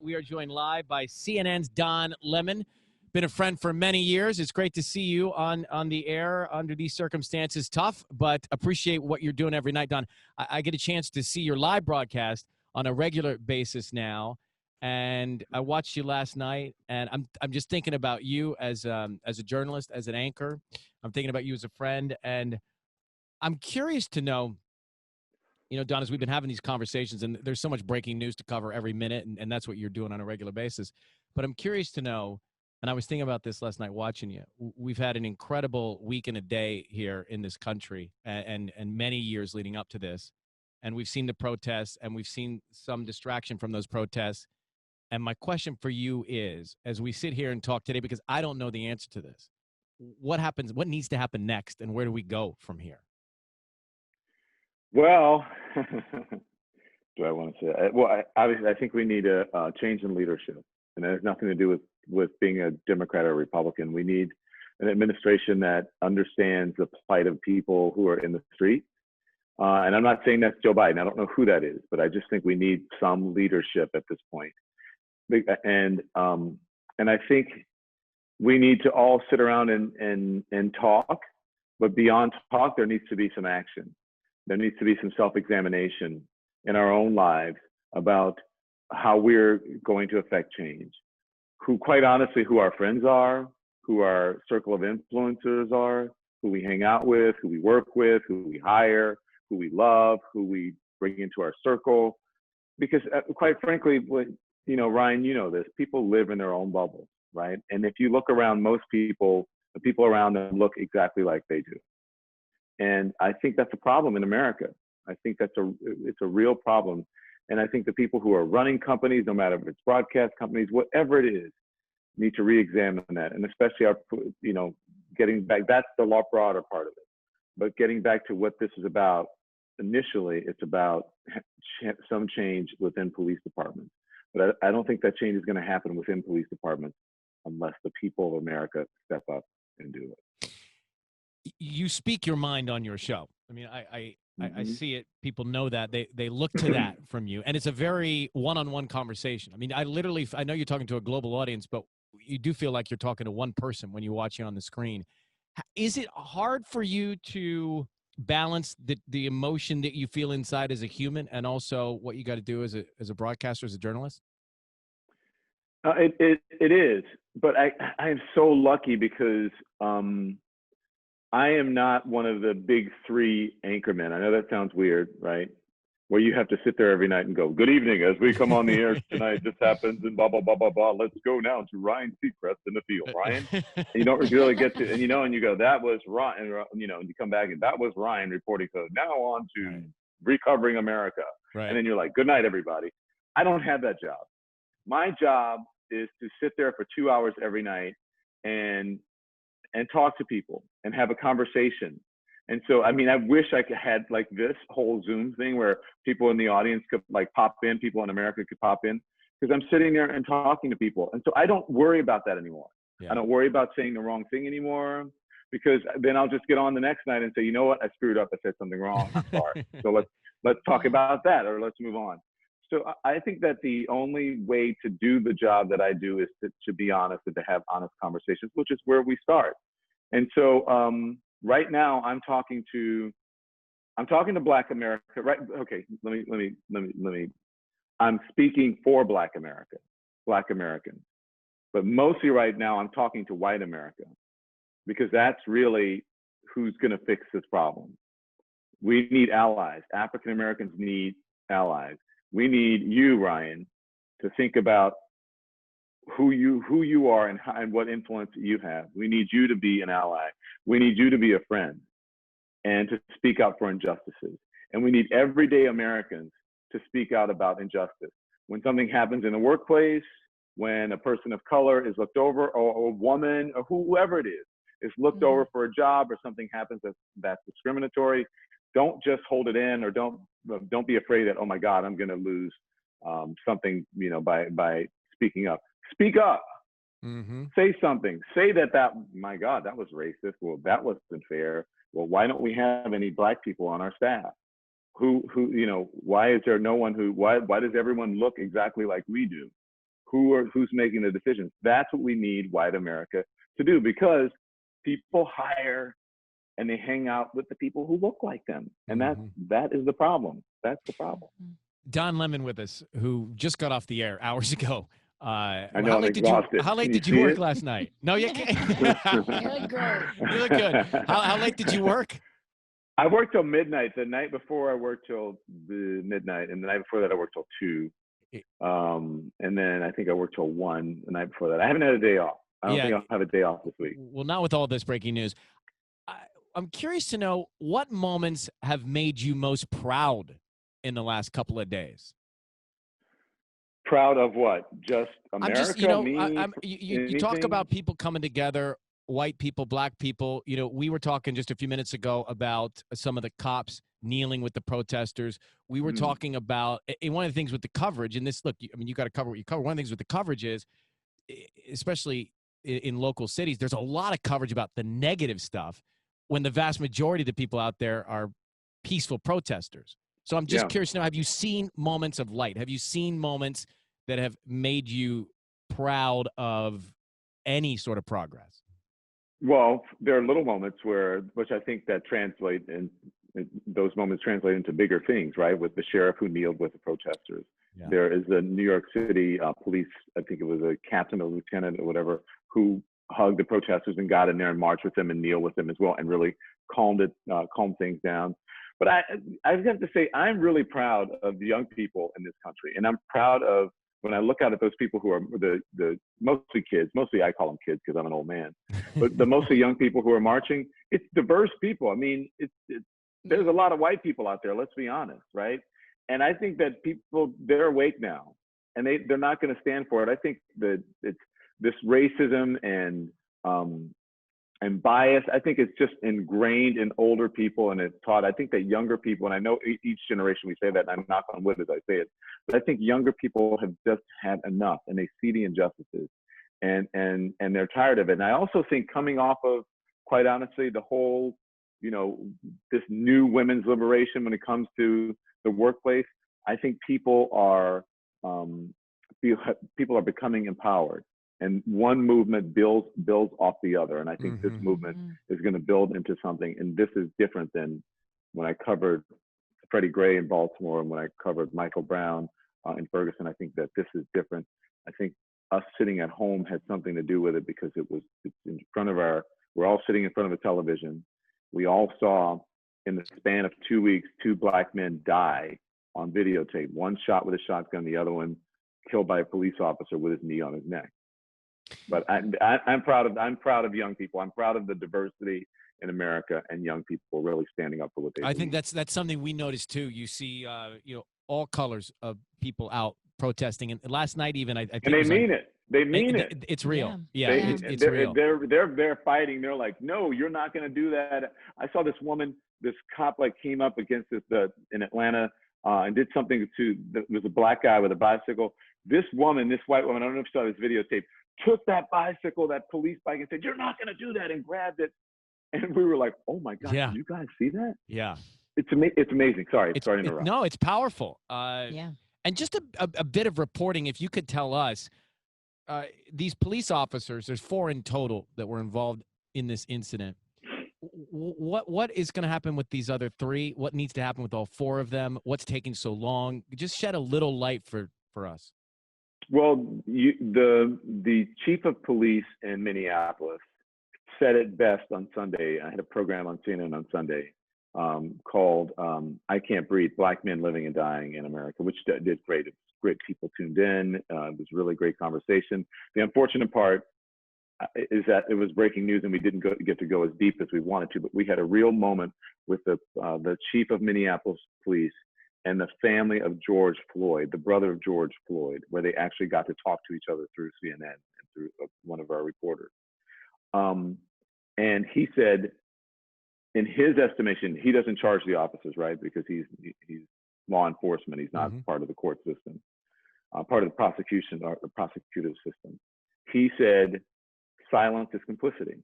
We are joined live by CNN's Don Lemon. Been a friend for many years. It's great to see you on the air under these circumstances. Tough, but appreciate what you're doing every night, Don. I get a chance to see your live broadcast on a regular basis now, and I watched you last night, and I'm just thinking about you as a journalist, as an anchor. I'm thinking about you as a friend, and I'm curious to know. Don, as we've been having these conversations, and there's so much breaking news to cover every minute, and that's what you're doing on a regular basis. But I'm curious to know, and I was thinking about this last night watching you. We've had an incredible week and a day here in this country, and many years leading up to this. And we've seen the protests, and we've seen some distraction from those protests. And my question for you is, as we sit here and talk today, because I don't know the answer to this, what happens? What needs to happen next, and where do we go from here? Well, do I want to say? Well, obviously, I think we need a change in leadership, and it has nothing to do with being a Democrat or a Republican. We need an administration that understands the plight of people who are in the street. And I'm not saying that's Joe Biden. I don't know who that is, but I just think we need some leadership at this point. And I think we need to all sit around and talk, but beyond talk, there needs to be some action. There needs to be some self-examination in our own lives about how we're going to affect change. Quite honestly, who our friends are, who our circle of influencers are, who we hang out with, who we work with, who we hire, who we love, who we bring into our circle. Because quite frankly, Ryan, you know this, people live in their own bubbles, right? And if you look around, most people, the people around them look exactly like they do. And I think that's a problem in America. I think it's a real problem. And I think the people who are running companies, no matter if it's broadcast companies, whatever it is, need to re-examine that. And especially getting back, that's the broader part of it. But getting back to what this is about, initially, it's about some change within police departments. But I don't think that change is going to happen within police departments unless the people of America step up and do it. You speak your mind on your show. I mean, I see it. People know that. They look to that from you. And it's a very one-on-one conversation. I mean, I know you're talking to a global audience, but you do feel like you're talking to one person when you watch it on the screen. Is it hard for you to balance the emotion that you feel inside as a human and also what you got to do as a broadcaster, as a journalist? It is. But I am so lucky because I am not one of the big three anchormen. I know that sounds weird, right? Where you have to sit there every night and go, "Good evening, as we come on the air tonight, this happens and blah, blah, blah, blah, blah. Let's go now to Ryan Seacrest in the field." Ryan, and you don't really get to, and you go, "That was Ryan," and you come back and that was Ryan reporting. So now on to Recovering America. Right. And then you're like, "Good night, everybody." I don't have that job. My job is to sit there for 2 hours every night and talk to people and have a conversation. And so, I mean, I wish I could had like this whole Zoom thing where people in the audience could like pop in, people in America could pop in, because I'm sitting there and talking to people. And so I don't worry about that anymore. Yeah. I don't worry about saying the wrong thing anymore, because then I'll just get on the next night and say, you know what, I screwed up. I said something wrong. I'm sorry. So let's talk about that, or let's move on. So I think that the only way to do the job that I do is to be honest and to have honest conversations, which is where we start. And so right now I'm talking to Black America. Right? Okay. Let me. I'm speaking for Black America, Black Americans, but mostly right now I'm talking to white America, because that's really who's going to fix this problem. We need allies. African Americans need allies. We need you, Ryan, to think about who you are and what influence you have. We need you to be an ally. We need you to be a friend and to speak out for injustices. And we need everyday Americans to speak out about injustice. When something happens in the workplace, when a person of color is looked over, or a woman, or whoever it is looked over for a job, or something happens that's discriminatory, don't just hold it in, or don't be afraid that, oh my God, I'm going to lose something, by speaking up. Speak up. Mm-hmm. Say something. Say that, my God, that was racist. Well, that wasn't fair. Well, why don't we have any Black people on our staff? Why is there no one why does everyone look exactly like we do? Who's making the decisions? That's what we need white America to do, because people hire and they hang out with the people who look like them. And that is the problem. That's the problem. Don Lemon with us, who just got off the air hours ago. I know, I'm exhausted. How late did you work last night? No, you can't. You look great. You look good. How late did you work? I worked till midnight. The night before I worked till the midnight, and the night before that I worked till 2. And then I think I worked till 1 the night before that. I haven't had a day off. I don't think I'll have a day off this week. Well, not with all this breaking news. I'm curious to know what moments have made you most proud in the last couple of days. Proud of what? Just America? I'm just, you talk about people coming together, white people, black people. We were talking just a few minutes ago about some of the cops kneeling with the protesters. We were talking about, and one of the things with the coverage, and this, look, you got to cover what you cover. One of the things with the coverage is, especially in local cities, there's a lot of coverage about the negative stuff when the vast majority of the people out there are peaceful protesters. So I'm just curious to know, have you seen moments of light? Have you seen moments that have made you proud of any sort of progress? Well, there are little moments which I think that translate, and those moments translate into bigger things, right? With the sheriff who kneeled with the protesters. Yeah. There is the New York City police, I think it was a captain or lieutenant or whatever, who hugged the protesters and got in there and marched with them and kneeled with them as well, and really calmed things down. But I have to say, I'm really proud of the young people in this country, and I'm proud of, when I look out at those people who are the mostly kids, mostly I call them kids because I'm an old man, but the mostly young people who are marching, it's diverse people. I mean, there's a lot of white people out there, let's be honest, right? And I think that people, they're awake now, and they're not going to stand for it. I think that it's this racism and bias, I think it's just ingrained in older people, and it's taught. I think that younger people, and I know each generation we say that, and I'm knock on wood as I say it, but I think younger people have just had enough, and they see the injustices, and they're tired of it. And I also think, coming off of, quite honestly, the whole, this new women's liberation when it comes to the workplace, I think people are becoming empowered. And one movement builds off the other. And I think this movement is going to build into something. And this is different than when I covered Freddie Gray in Baltimore and when I covered Michael Brown in Ferguson. I think that this is different. I think us sitting at home had something to do with it, because it's in front of we're all sitting in front of a television. We all saw, in the span of 2 weeks, 2 black men die on videotape. One shot with a shotgun, the other one killed by a police officer with his knee on his neck. But I'm proud of young people. I'm proud of the diversity in America, and young people really standing up for what they believe. I think that's something we noticed too. You see, all colors of people out protesting, and last night even I think, and they mean it. They mean it. It's real. Yeah, it's real. Real. They're fighting. They're like, no, you're not going to do that. I saw this woman, this cop, came up against in Atlanta and did something to. There was a black guy with a bicycle. This woman, this white woman, I don't know if you saw this videotape, took that bicycle, that police bike, and said, "You're not going to do that," and grabbed it. And we were like, "Oh my God, Did you guys see that?" Yeah. It's amazing. Sorry to interrupt. No, it's powerful. Yeah. And just a bit of reporting, if you could tell us, these police officers, there's 4 in total that were involved in this incident. What is going to happen with these other 3? What needs to happen with all 4 of them? What's taking so long? Just shed a little light for us. Well, the chief of police in Minneapolis said it best on Sunday. I had a program on CNN on Sunday called "I Can't Breathe: Black Men Living and Dying in America," which did great. It was great. People tuned in. It was really great conversation. The unfortunate part is that it was breaking news, and we didn't get to go as deep as we wanted to. But we had a real moment with the chief of Minneapolis police and the family of George Floyd, the brother of George Floyd, where they actually got to talk to each other through CNN and through one of our reporters. And he said, in his estimation, he doesn't charge the officers, right? Because he's law enforcement. He's not part of the court system, part of the prosecution or the prosecutive system. He said, silence is complicity.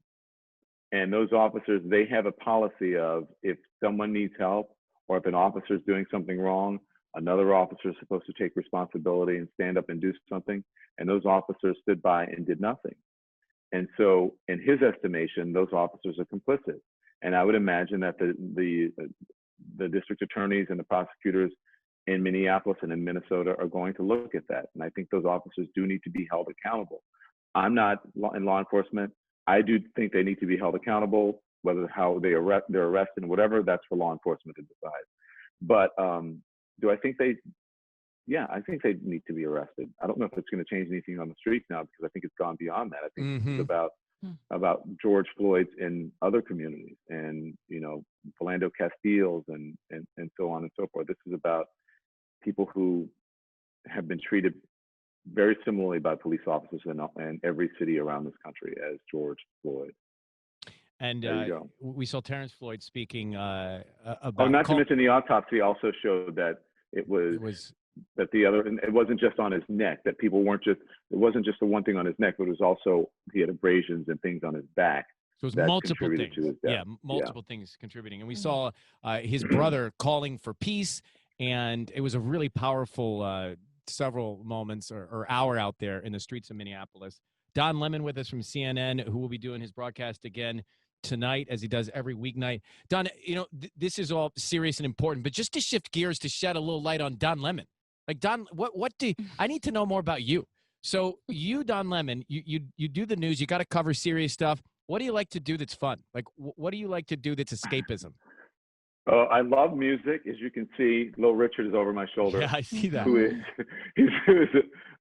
And those officers, they have a policy of, if someone needs help, or if an officer is doing something wrong, Another officer is supposed to take responsibility and stand up and do something, and those officers stood by and did nothing. And so, in his estimation, those officers are complicit. And I would imagine that the district attorneys and the prosecutors in Minneapolis and in Minnesota are going to look at that. And I think those officers do need to be held accountable. I'm not in law enforcement. I do think they need to be held accountable, whether how they're arrested and whatever, that's for law enforcement to decide. But do I think yeah, I think they need to be arrested. I don't know if it's going to change anything on the streets now, because I think it's gone beyond that. I think this is about George Floyd's in other communities, and Philando Castile's and so on and so forth. This is about people who have been treated very similarly by police officers in every city around this country as George Floyd. And we saw Terrence Floyd speaking about. Oh, not to mention the autopsy also showed that it was that it wasn't just on his neck. That it wasn't just the one thing on his neck, but it was also he had abrasions and things on his back. So it was multiple things. Yeah, multiple things contributing. And we saw his brother calling for peace, and it was a really powerful several moments or hour out there in the streets of Minneapolis. Don Lemon with us from CNN, who will be doing his broadcast again tonight, as he does every weeknight. Don, this is all serious and important, but just to shift gears to shed a little light on Don Lemon. Like, Don, I need to know more about you. So you, Don Lemon, you do the news. You got to cover serious stuff. What do you like to do that's fun? Like, what do you like to do that's escapism? Oh, I love music. As you can see, Little Richard is over my shoulder. Yeah, I see that.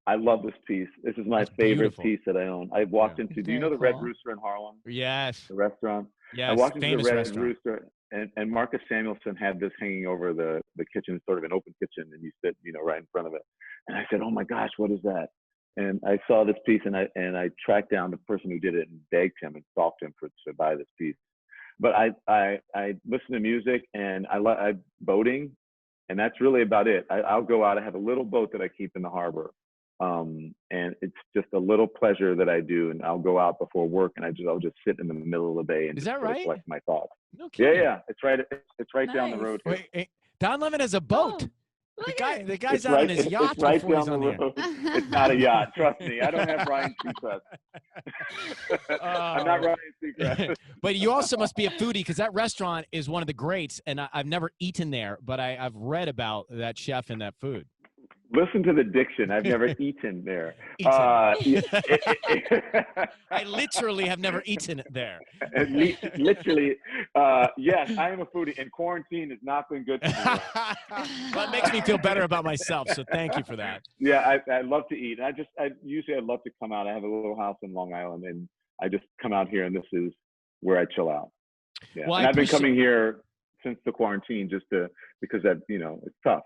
I love this piece. This is my favorite piece that I own. I walked into, do you know the Red Rooster in Harlem? Yes. The restaurant? Yes, I walked into the Red restaurant. Rooster, and Marcus Samuelsson had this hanging over the kitchen, sort of an open kitchen, and you sit, right in front of it. And I said, oh my gosh, what is that? And I saw this piece, and I tracked down the person who did it and begged him and stalked him to buy this piece. But I listen to music, and I boating, and that's really about it. I'll go out. I have a little boat that I keep in the harbor, and it's just a little pleasure that I do. And I'll go out before work, and I'll just sit in the middle of the bay and is that right? Collect my thoughts. No kidding. Yeah, it's right. It's right down the road here. Wait, Don Lemon has a boat. Oh, the guy's out on his yacht. It's right before down he's the on road. It's not a yacht. Trust me. I don't have Ryan Seacrest. I'm not Ryan Seacrest. But you also must be a foodie, because that restaurant is one of the greats, and I've never eaten there, but I've read about that chef and that food. Listen to the diction. I've never eaten there. I literally have never eaten there. Literally, yes, I am a foodie, and quarantine has not been good for me. Well, it makes me feel better about myself, so thank you for that. Yeah, I love to eat. Usually I'd love to come out. I have a little house in Long Island, and I just come out here, and this is where I chill out. Yeah, well, and I've been coming here since the quarantine because it's tough.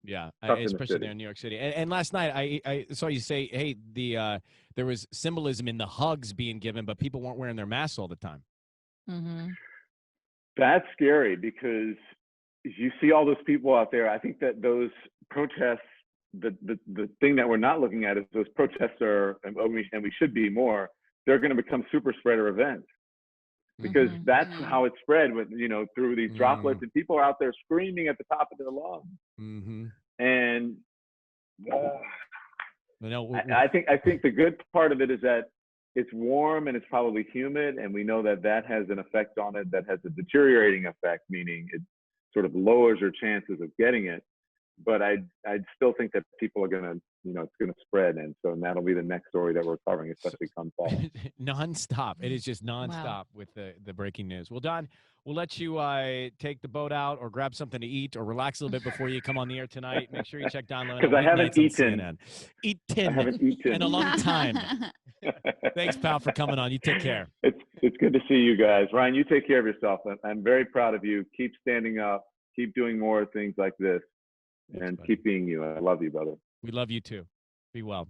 Yeah, especially there in New York City. And last night I saw you say, hey, there was symbolism in the hugs being given, but people weren't wearing their masks all the time. Mm-hmm. That's scary, because you see all those people out there. I think that those protests, the thing that we're not looking at is those protests are, and we should be more, they're going to become super spreader events. Because that's how it spread through these droplets, and people are out there screaming at the top of their lungs. And I think the good part of it is that it's warm and it's probably humid, and we know that has an effect on it that has a deteriorating effect, meaning it sort of lowers your chances of getting it. But I still think that people are gonna, it's gonna spread, and that'll be the next story that we're covering, especially come fall. Nonstop. It is just nonstop with the breaking news. Well, Don, we'll let you take the boat out or grab something to eat or relax a little bit before you come on the air tonight. Make sure you check Don Lemon. Because I haven't eaten. I haven't eaten in a long time. Thanks, pal, for coming on. You take care. It's good to see you guys. Ryan, you take care of yourself. I'm very proud of you. Keep standing up. Keep doing more things like this. And keep being you. I love you, brother. We love you too. Be well.